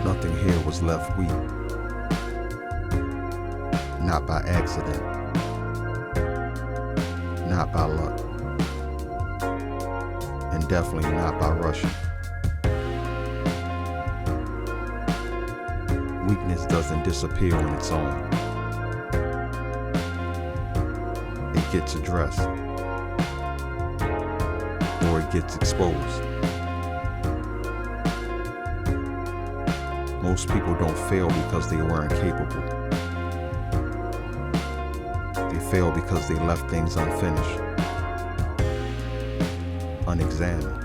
Nothing here was left weak. Not by accident. Not by luck. And definitely not by rushing. Weakness doesn't disappear on its own. It gets addressed. Or it gets exposed. Most people don't fail because they weren't capable. They fail because they left things unfinished, unexamined,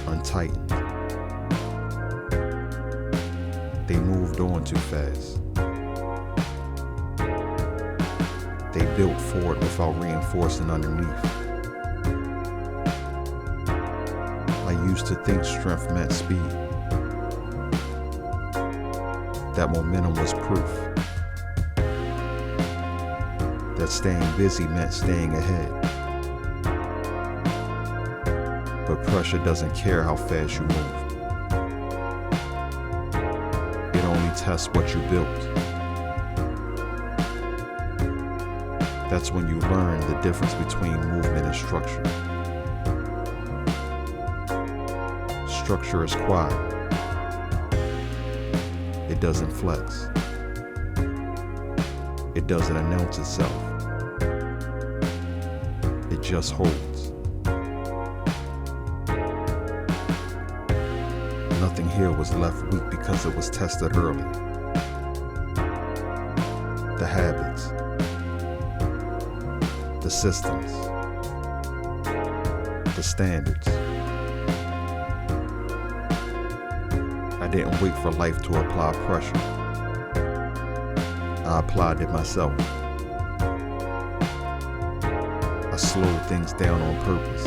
untightened. They moved on too fast. They built forward without reinforcing underneath. I used to think strength meant speed. That momentum was proof. That staying busy meant staying ahead. But pressure doesn't care how fast you move. It only tests what you built. That's when you learn the difference between movement and structure. Structure is quiet. It doesn't flex. It doesn't announce itself. It just holds. Nothing here was left weak because it was tested early. The habits, the systems, the standards. I didn't wait for life to apply pressure. I applied it myself. I slowed things down on purpose.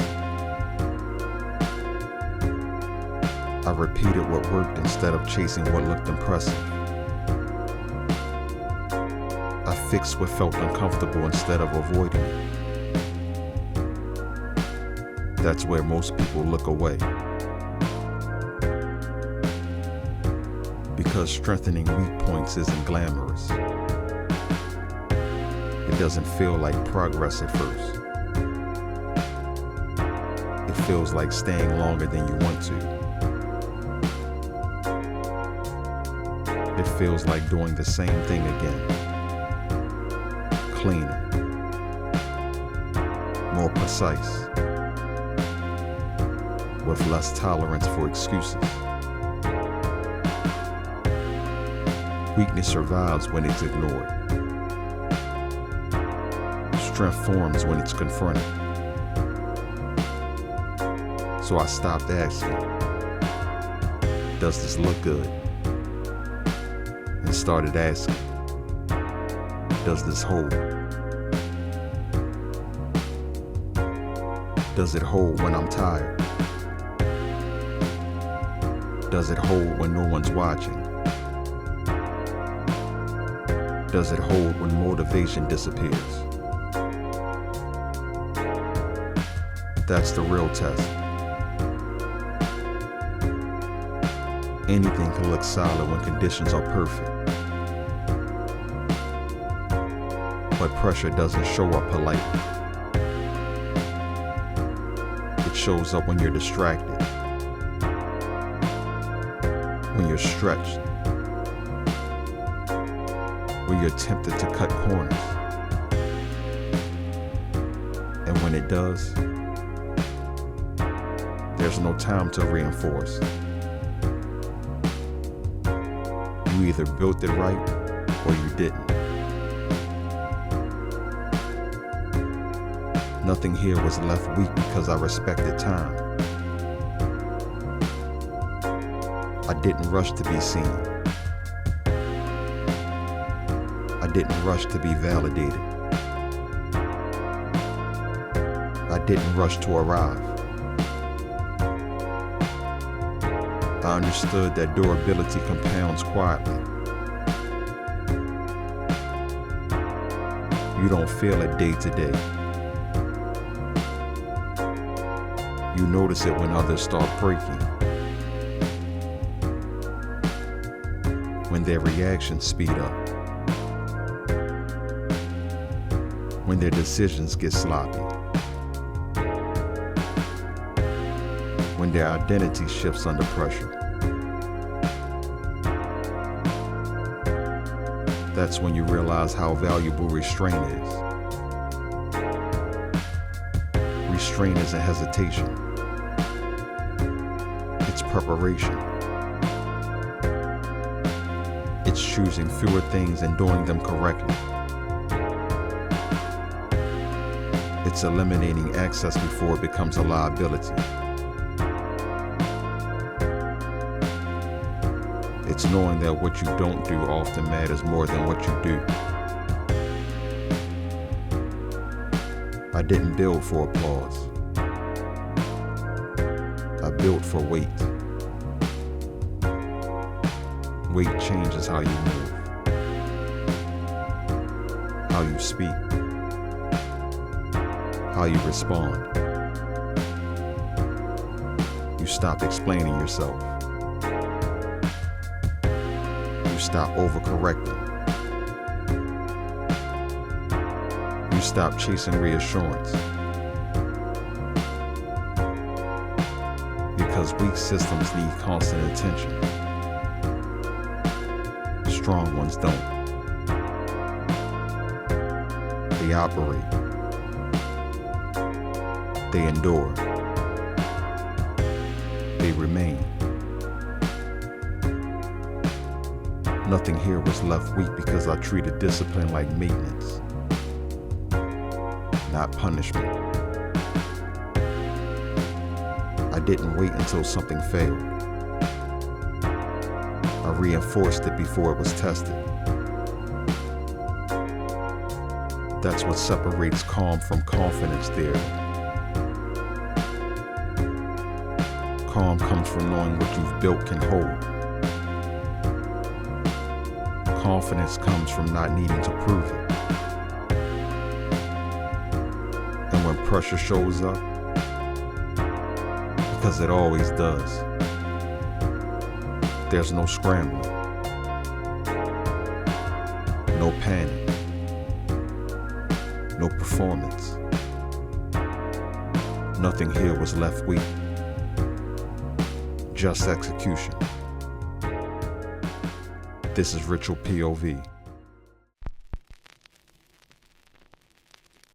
I repeated what worked instead of chasing what looked impressive. I fixed what felt uncomfortable instead of avoiding it. That's where most people look away. Because strengthening weak points isn't glamorous. It doesn't feel like progress at first. It feels like staying longer than you want to. It feels like doing the same thing again. Cleaner. More precise. With less tolerance for excuses. Weakness survives when it's ignored. Strength forms when it's confronted. So I stopped asking, does this look good? And started asking, does this hold? Does it hold when I'm tired? Does it hold when no one's watching? Does it hold when motivation disappears? That's the real test. Anything can look solid when conditions are perfect. But pressure doesn't show up politely. It shows up when you're distracted, when you're stretched, when you're tempted to cut corners. And when it does, there's no time to reinforce. You either built it right or you didn't. Nothing here was left weak because I respected time. I didn't rush to be seen. I didn't rush to be validated. I didn't rush to arrive. I understood that durability compounds quietly. You don't feel it day to day. You notice it when others start breaking. when their reactions speed up, when their decisions get sloppy, when their identity shifts under pressure. That's when you realize how valuable restraint is. Restraint isn't hesitation. It's preparation. It's choosing fewer things and doing them correctly. It's eliminating excess before it becomes a liability. It's knowing that what you don't do often matters more than what you do. I didn't build for applause. I built for weight. Weight changes how you move, how you speak, how you respond. You stop explaining yourself. You stop overcorrecting. You stop chasing reassurance. Because weak systems need constant attention. Strong ones don't. They operate. They endure. They remain. Nothing here was left weak because I treated discipline like maintenance, not punishment. I didn't wait until something failed. I reinforced it before it was tested. That's what separates calm from confidence theory. Calm comes from knowing what you've built can hold. Confidence comes from not needing to prove it. And when pressure shows up, because it always does, there's no scrambling, no panic, no performance. Nothing here was left weak, just execution. This is Ritual POV.